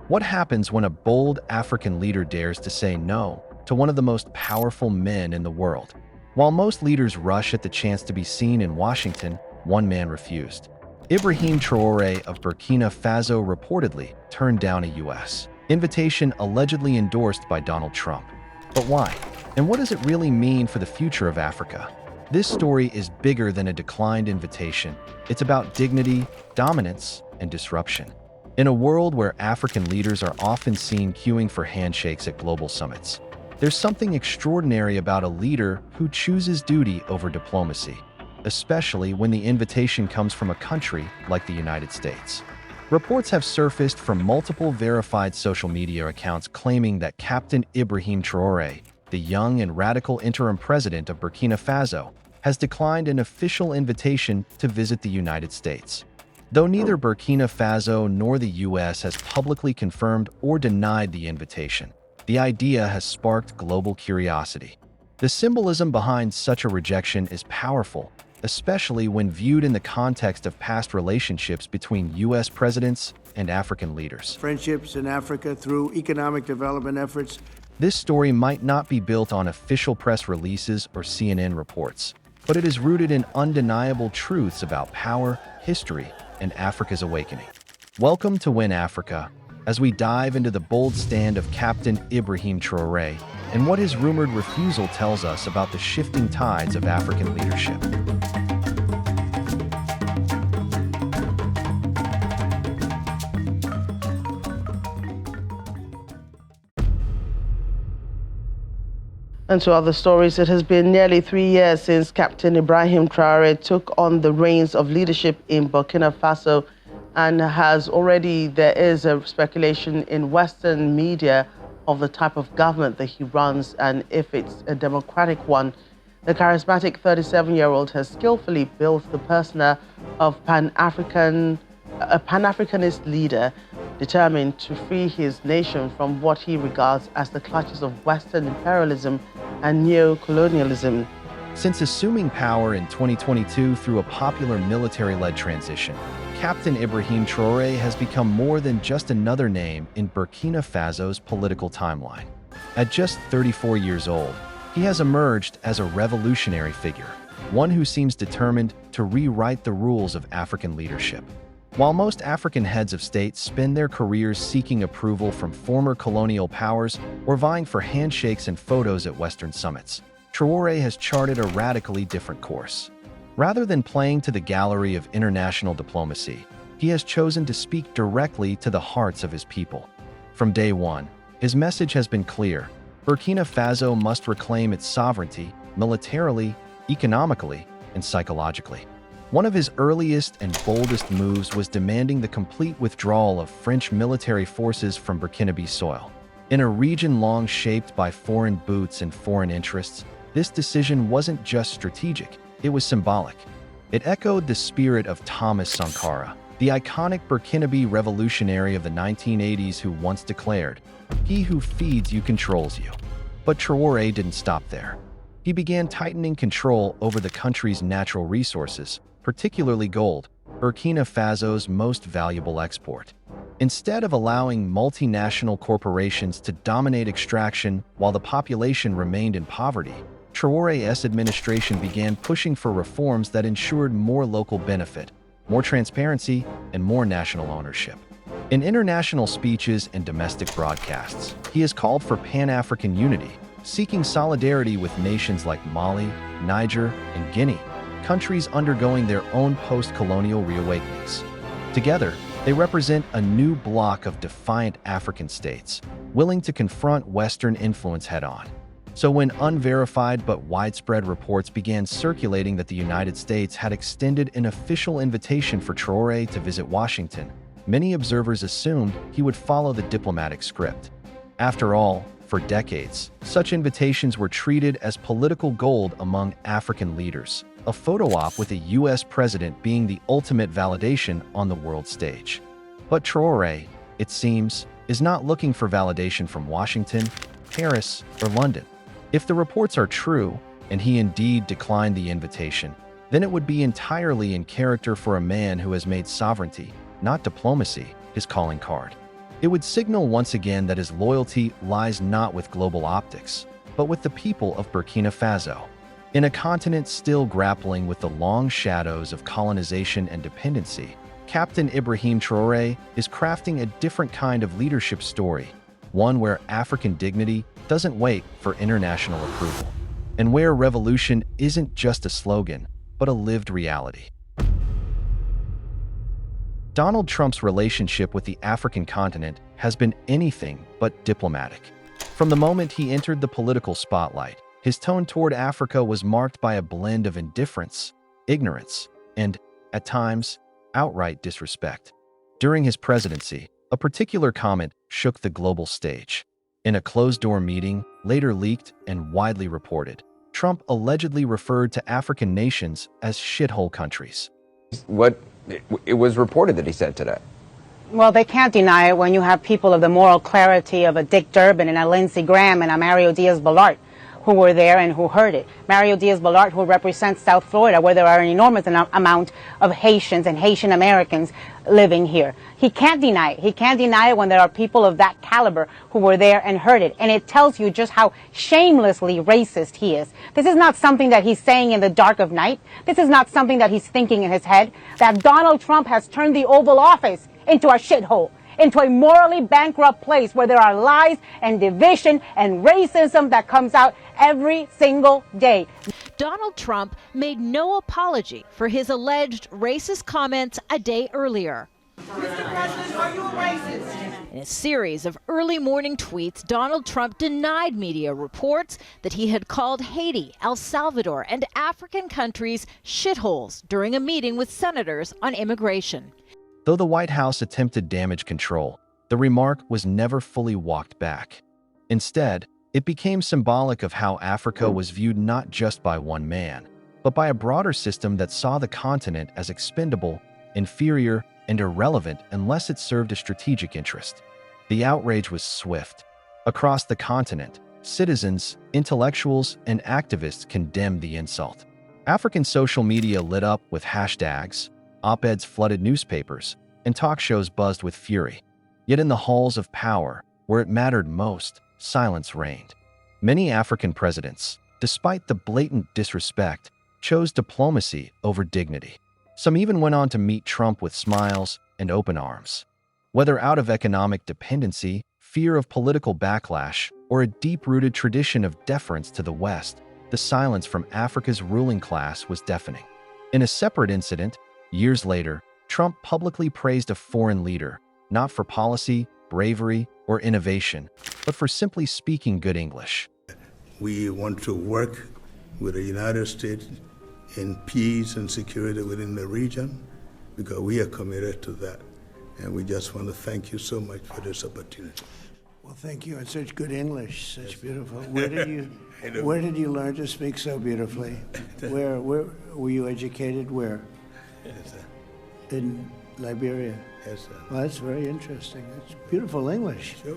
What happens when a bold African leader dares to say no to one of the most powerful men in the world? While most leaders rush at the chance to be seen in Washington, one man refused. Ibrahim Traore of Burkina Faso reportedly turned down a U.S. invitation allegedly endorsed by Donald Trump. But why? And what does it really mean for the future of Africa? This story is bigger than a declined invitation. It's about dignity, dominance, and disruption. In a world where African leaders are often seen queuing for handshakes at global summits, there's something extraordinary about a leader who chooses duty over diplomacy, especially when the invitation comes from a country like the United States. Reports have surfaced from multiple verified social media accounts claiming that Captain Ibrahim Traore, the young and radical interim president of Burkina Faso, has declined an official invitation to visit the United States. Though neither Burkina Faso nor the U.S. has publicly confirmed or denied the invitation, the idea has sparked global curiosity. The symbolism behind such a rejection is powerful, especially when viewed in the context of past relationships between U.S. presidents and African leaders. Friendships in Africa through economic development efforts. This story might not be built on official press releases or CNN reports, but it is rooted in undeniable truths about power, history, and Africa's awakening. Welcome to Win Africa, as we dive into the bold stand of Captain Ibrahim Traore and what his rumored refusal tells us about the shifting tides of African leadership. And to other stories, it has been nearly 3 years since Captain Ibrahim Traore took on the reins of leadership in Burkina Faso, and there is a speculation in Western media of the type of government that he runs and if it's a democratic one. The charismatic 37-year-old has skillfully built the persona of a Pan-Africanist leader determined to free his nation from what he regards as the clutches of Western imperialism and neocolonialism. Since assuming power in 2022 through a popular military-led transition, Captain Ibrahim Traore has become more than just another name in Burkina Faso's political timeline. At just 34 years old, he has emerged as a revolutionary figure, one who seems determined to rewrite the rules of African leadership. While most African heads of state spend their careers seeking approval from former colonial powers or vying for handshakes and photos at Western summits, Traoré has charted a radically different course. Rather than playing to the gallery of international diplomacy, he has chosen to speak directly to the hearts of his people. From day one, his message has been clear: Burkina Faso must reclaim its sovereignty militarily, economically, and psychologically. One of his earliest and boldest moves was demanding the complete withdrawal of French military forces from Burkinabe soil. In a region long shaped by foreign boots and foreign interests, this decision wasn't just strategic, it was symbolic. It echoed the spirit of Thomas Sankara, the iconic Burkinabe revolutionary of the 1980s who once declared, "He who feeds you controls you." But Traoré didn't stop there. He began tightening control over the country's natural resources, particularly gold, Burkina Faso's most valuable export. Instead of allowing multinational corporations to dominate extraction while the population remained in poverty, Traoré's administration began pushing for reforms that ensured more local benefit, more transparency, and more national ownership. In international speeches and domestic broadcasts, he has called for Pan-African unity, seeking solidarity with nations like Mali, Niger, and Guinea, countries undergoing their own post-colonial reawakenings. Together, they represent a new bloc of defiant African states, willing to confront Western influence head-on. So when unverified but widespread reports began circulating that the United States had extended an official invitation for Traoré to visit Washington, many observers assumed he would follow the diplomatic script. After all, for decades, such invitations were treated as political gold among African leaders, a photo op with a U.S. president being the ultimate validation on the world stage. But Traoré, it seems, is not looking for validation from Washington, Paris, or London. If the reports are true, and he indeed declined the invitation, then it would be entirely in character for a man who has made sovereignty, not diplomacy, his calling card. It would signal once again that his loyalty lies not with global optics, but with the people of Burkina Faso. In a continent still grappling with the long shadows of colonization and dependency, Captain Ibrahim Traore is crafting a different kind of leadership story, one where African dignity doesn't wait for international approval, and where revolution isn't just a slogan, but a lived reality. Donald Trump's relationship with the African continent has been anything but diplomatic. From the moment he entered the political spotlight, his tone toward Africa was marked by a blend of indifference, ignorance, and, at times, outright disrespect. During his presidency, a particular comment shook the global stage. In a closed-door meeting, later leaked and widely reported, Trump allegedly referred to African nations as shithole countries. What it was reported that he said today. Well, they can't deny it when you have people of the moral clarity of a Dick Durbin and a Lindsey Graham and a Mario Diaz-Balart who were there and who heard it. Mario Diaz-Balart, who represents South Florida, where there are an enormous amount of Haitians and Haitian Americans living here. He can't deny it. He can't deny it when there are people of that caliber who were there and heard it. And it tells you just how shamelessly racist he is. This is not something that he's saying in the dark of night. This is not something that he's thinking in his head. That Donald Trump has turned the Oval Office into a shithole, into a morally bankrupt place where there are lies and division and racism that comes out every single day. Donald Trump made no apology for his alleged racist comments a day earlier. Mr. President, are you a racist? In a series of early morning tweets, Donald Trump denied media reports that he had called Haiti, El Salvador, and African countries shitholes during a meeting with senators on immigration. Though the White House attempted damage control, the remark was never fully walked back. Instead, it became symbolic of how Africa was viewed not just by one man, but by a broader system that saw the continent as expendable, inferior, and irrelevant unless it served a strategic interest. The outrage was swift. Across the continent, citizens, intellectuals, and activists condemned the insult. African social media lit up with hashtags, op-eds flooded newspapers, and talk shows buzzed with fury. Yet in the halls of power, where it mattered most, silence reigned. Many African presidents, despite the blatant disrespect, chose diplomacy over dignity. Some even went on to meet Trump with smiles and open arms. Whether out of economic dependency, fear of political backlash, or a deep-rooted tradition of deference to the West, the silence from Africa's ruling class was deafening. In a separate incident, years later, Trump publicly praised a foreign leader, not for policy, bravery, or innovation, but for simply speaking good English. We want to work with the United States in peace and security within the region because we are committed to that. And we just want to thank you so much for this opportunity. Well, thank you. And such good English, such beautiful. Where did you learn to speak so beautifully? Where were you educated? Where? Yes, sir. In Liberia. Yes, sir. Well, that's very interesting. It's beautiful English. Sure.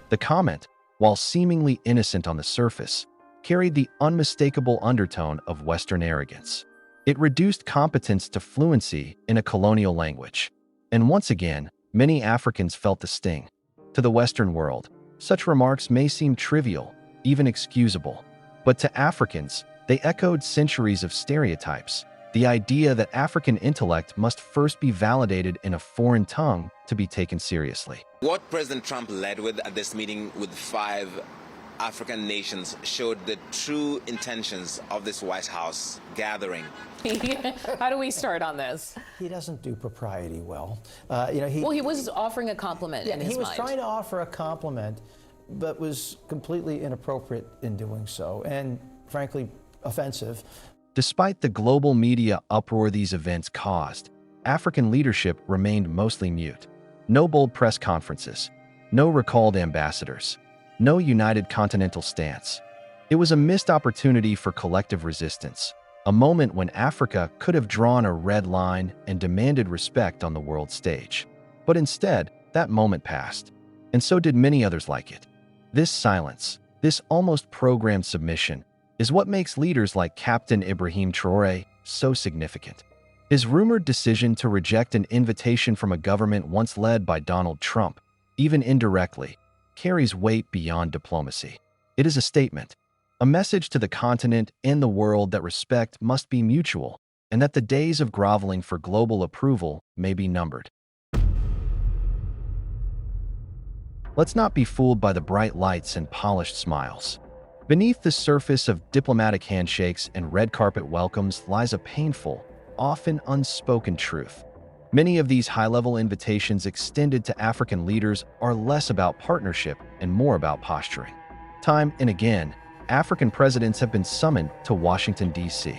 The comment, while seemingly innocent on the surface, carried the unmistakable undertone of Western arrogance. It reduced competence to fluency in a colonial language. And once again, many Africans felt the sting. To the Western world, such remarks may seem trivial, even excusable. But to Africans, they echoed centuries of stereotypes. The idea that African intellect must first be validated in a foreign tongue to be taken seriously. What President Trump led with at this meeting with 5 African nations showed the true intentions of this White House gathering. How do we start on this? He doesn't do propriety well. He was offering a compliment in his he was mind. trying to offer a compliment, but was completely inappropriate in doing so, and frankly, offensive. Despite the global media uproar these events caused, African leadership remained mostly mute. No bold press conferences, no recalled ambassadors, no united continental stance. It was a missed opportunity for collective resistance, a moment when Africa could have drawn a red line and demanded respect on the world stage. But instead, that moment passed, and so did many others like it. This silence, this almost programmed submission, is what makes leaders like Captain Ibrahim Traore so significant. His rumored decision to reject an invitation from a government once led by Donald Trump even indirectly, carries weight beyond diplomacy. It is a statement, a message to the continent and the world that respect must be mutual, and that the days of groveling for global approval may be numbered. Let's not be fooled by the bright lights and polished smiles. Beneath the surface of diplomatic handshakes and red carpet welcomes lies a painful, often unspoken truth. Many of these high-level invitations extended to African leaders are less about partnership and more about posturing. Time and again, African presidents have been summoned to Washington, D.C.,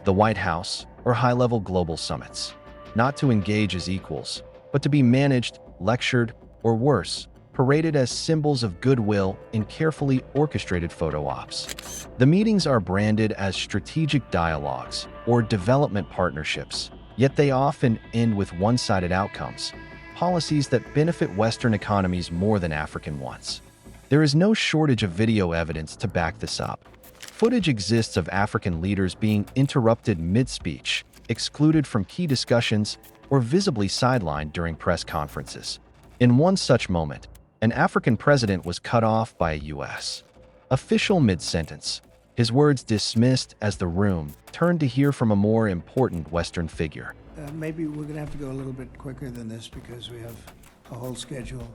the White House, or high-level global summits, not to engage as equals, but to be managed, lectured, or worse, paraded as symbols of goodwill in carefully orchestrated photo ops. The meetings are branded as strategic dialogues or development partnerships, yet they often end with one-sided outcomes, policies that benefit Western economies more than African ones. There is no shortage of video evidence to back this up. Footage exists of African leaders being interrupted mid-speech, excluded from key discussions, or visibly sidelined during press conferences. In one such moment, an African president was cut off by a U.S. official mid-sentence, his words dismissed as the room turned to hear from a more important Western figure. Maybe we're going to have to go a little bit quicker than this because we have a whole schedule.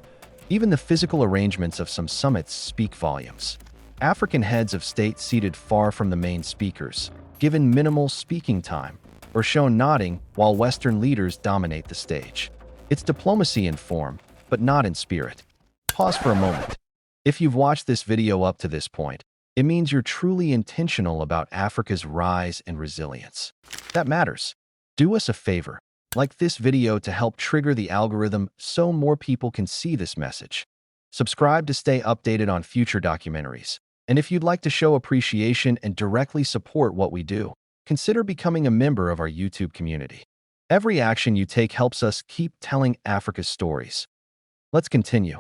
Even the physical arrangements of some summits speak volumes. African heads of state seated far from the main speakers, given minimal speaking time, or shown nodding while Western leaders dominate the stage. It's diplomacy in form, but not in spirit. Pause for a moment. If you've watched this video up to this point, it means you're truly intentional about Africa's rise and resilience. That matters. Do us a favor, like this video to help trigger the algorithm so more people can see this message. Subscribe to stay updated on future documentaries. And if you'd like to show appreciation and directly support what we do, consider becoming a member of our YouTube community. Every action you take helps us keep telling Africa's stories. Let's continue.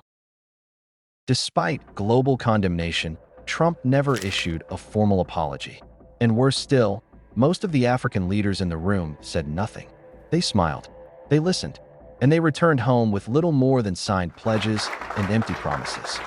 Despite global condemnation, Trump never issued a formal apology. And worse still, most of the African leaders in the room said nothing. They smiled, they listened, and they returned home with little more than signed pledges and empty promises.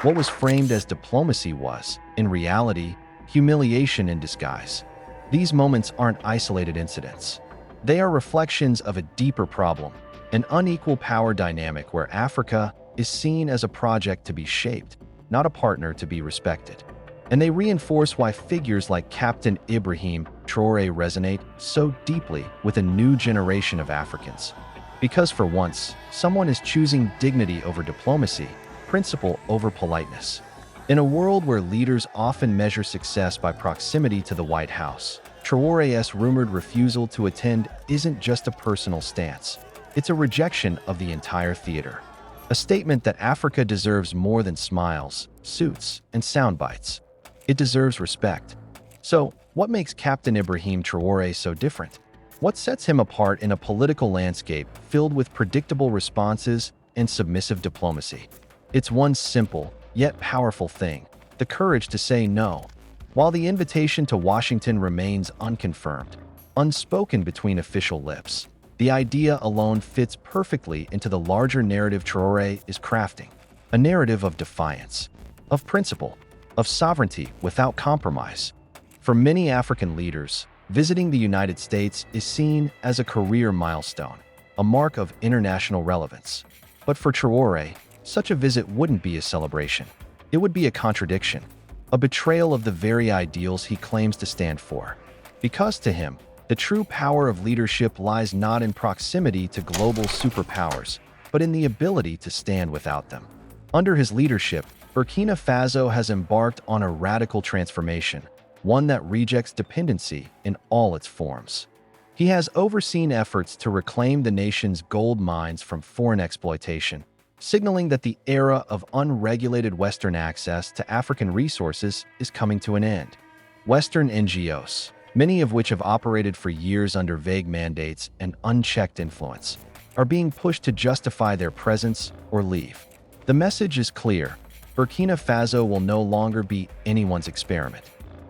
What was framed as diplomacy was, in reality, humiliation in disguise. These moments aren't isolated incidents. They are reflections of a deeper problem, an unequal power dynamic where Africa is seen as a project to be shaped, not a partner to be respected. And they reinforce why figures like Captain Ibrahim Traore resonate so deeply with a new generation of Africans. Because for once, someone is choosing dignity over diplomacy, principle over politeness. In a world where leaders often measure success by proximity to the White House, Traore's rumored refusal to attend isn't just a personal stance. It's a rejection of the entire theater. A statement that Africa deserves more than smiles, suits, and sound bites. It deserves respect. So, what makes Captain Ibrahim Traore so different? What sets him apart in a political landscape filled with predictable responses and submissive diplomacy? It's one simple, yet powerful thing: the courage to say no. While the invitation to Washington remains unconfirmed, unspoken between official lips, the idea alone fits perfectly into the larger narrative Traoré is crafting. A narrative of defiance, of principle, of sovereignty without compromise. For many African leaders, visiting the United States is seen as a career milestone, a mark of international relevance. But for Traoré, such a visit wouldn't be a celebration. It would be a contradiction, a betrayal of the very ideals he claims to stand for. Because to him, the true power of leadership lies not in proximity to global superpowers, but in the ability to stand without them. Under his leadership, Burkina Faso has embarked on a radical transformation, one that rejects dependency in all its forms. He has overseen efforts to reclaim the nation's gold mines from foreign exploitation, signaling that the era of unregulated Western access to African resources is coming to an end. Western NGOs, many of which have operated for years under vague mandates and unchecked influence, are being pushed to justify their presence or leave. The message is clear: Burkina Faso will no longer be anyone's experiment.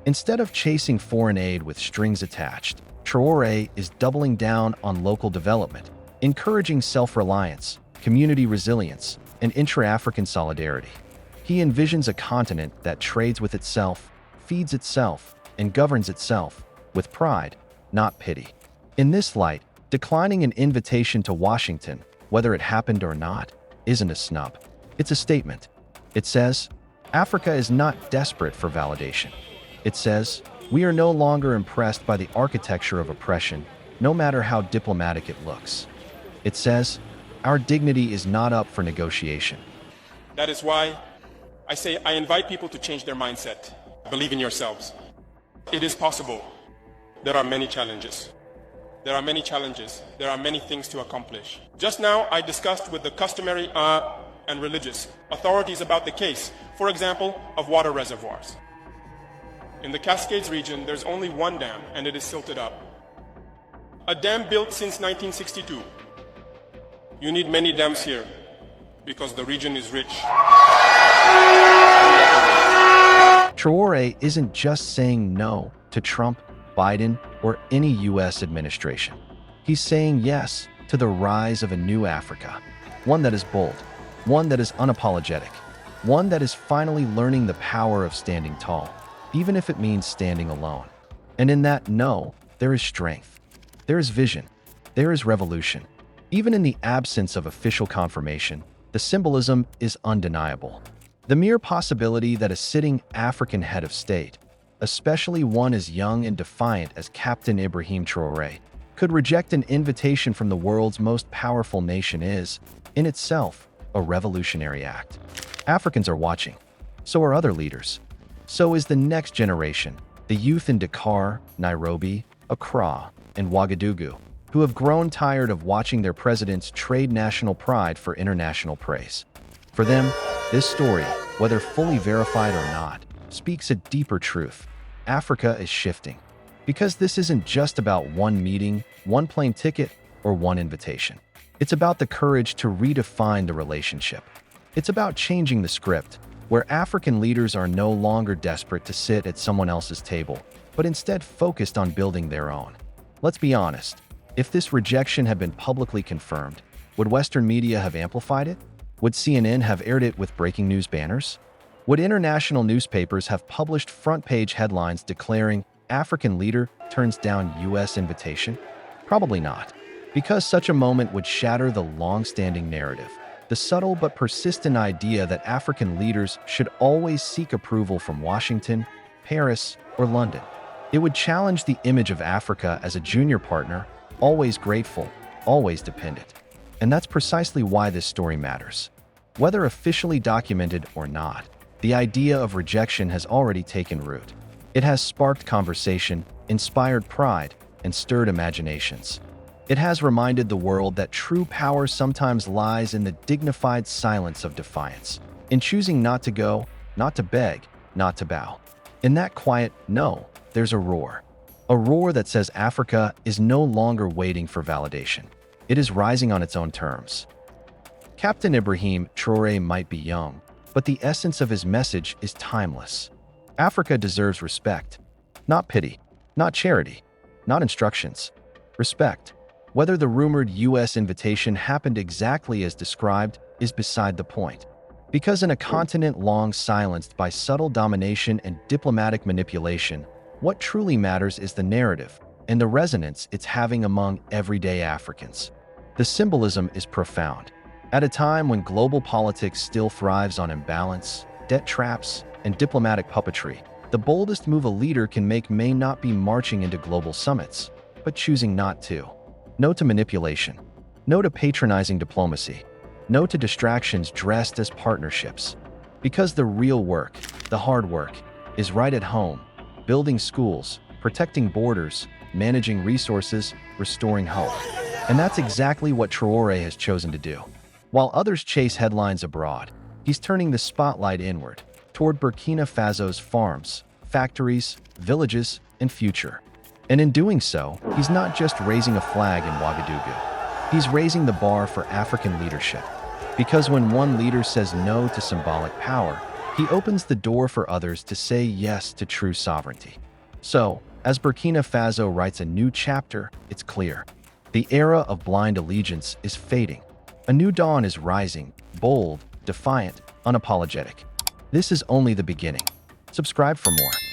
Instead of chasing foreign aid with strings attached, Traoré is doubling down on local development, encouraging self-reliance, community resilience, and intra-African solidarity. He envisions a continent that trades with itself, feeds itself, and governs itself with pride, not pity. In this light, declining an invitation to Washington, whether it happened or not, isn't a snub. It's a statement. It says, Africa is not desperate for validation. It says, we are no longer impressed by the architecture of oppression, no matter how diplomatic it looks. It says, our dignity is not up for negotiation. That is why I say I invite people to change their mindset. Believe in yourselves. It is possible. There are many challenges. There are many challenges. There are many things to accomplish. Just now, I discussed with the customary and religious authorities about the case, for example, of water reservoirs. In the Cascades region, there's only one dam, and it is silted up. A dam built since 1962. You need many dams here, because the region is rich. Traoré isn't just saying no to Trump, Biden, or any U.S. administration. He's saying yes to the rise of a new Africa, one that is bold, one that is unapologetic, one that is finally learning the power of standing tall, even if it means standing alone. And in that no, there is strength, there is vision, there is revolution. Even in the absence of official confirmation, the symbolism is undeniable. The mere possibility that a sitting African head of state, especially one as young and defiant as Captain Ibrahim Traore, could reject an invitation from the world's most powerful nation is, in itself, a revolutionary act. Africans are watching. So are other leaders. So is the next generation, the youth in Dakar, Nairobi, Accra, and Ouagadougou, who have grown tired of watching their presidents trade national pride for international praise. For them, this story, whether fully verified or not, speaks a deeper truth. Africa is shifting. Because this isn't just about one meeting, one plane ticket, or one invitation. It's about the courage to redefine the relationship. It's about changing the script, where African leaders are no longer desperate to sit at someone else's table, but instead focused on building their own. Let's be honest. If this rejection had been publicly confirmed, would Western media have amplified it? Would CNN have aired it with breaking news banners? Would international newspapers have published front-page headlines declaring African leader turns down U.S. invitation? Probably not, because such a moment would shatter the long-standing narrative, the subtle but persistent idea that African leaders should always seek approval from Washington, Paris, or London. It would challenge the image of Africa as a junior partner, always grateful, always dependent. And that's precisely why this story matters. Whether officially documented or not, the idea of rejection has already taken root. It has sparked conversation, inspired pride, and stirred imaginations. It has reminded the world that true power sometimes lies in the dignified silence of defiance, in choosing not to go, not to beg, not to bow. In that quiet no, there's a roar that says Africa is no longer waiting for validation. It is rising on its own terms. Captain Ibrahim Traore might be young, but the essence of his message is timeless. Africa deserves respect, not pity, not charity, not instructions. Respect. Whether the rumored U.S. invitation happened exactly as described is beside the point. Because in a continent long silenced by subtle domination and diplomatic manipulation, what truly matters is the narrative and the resonance it's having among everyday Africans. The symbolism is profound. At a time when global politics still thrives on imbalance, debt traps, and diplomatic puppetry, the boldest move a leader can make may not be marching into global summits, but choosing not to. No to manipulation. No to patronizing diplomacy. No to distractions dressed as partnerships. Because the real work, the hard work, is right at home, building schools, protecting borders, managing resources, restoring hope. And that's exactly what Traoré has chosen to do. While others chase headlines abroad, he's turning the spotlight inward, toward Burkina Faso's farms, factories, villages, and future. And in doing so, he's not just raising a flag in Ouagadougou. He's raising the bar for African leadership. Because when one leader says no to symbolic power, he opens the door for others to say yes to true sovereignty. So, as Burkina Faso writes a new chapter, it's clear. The era of blind allegiance is fading. A new dawn is rising, bold, defiant, unapologetic. This is only the beginning. Subscribe for more.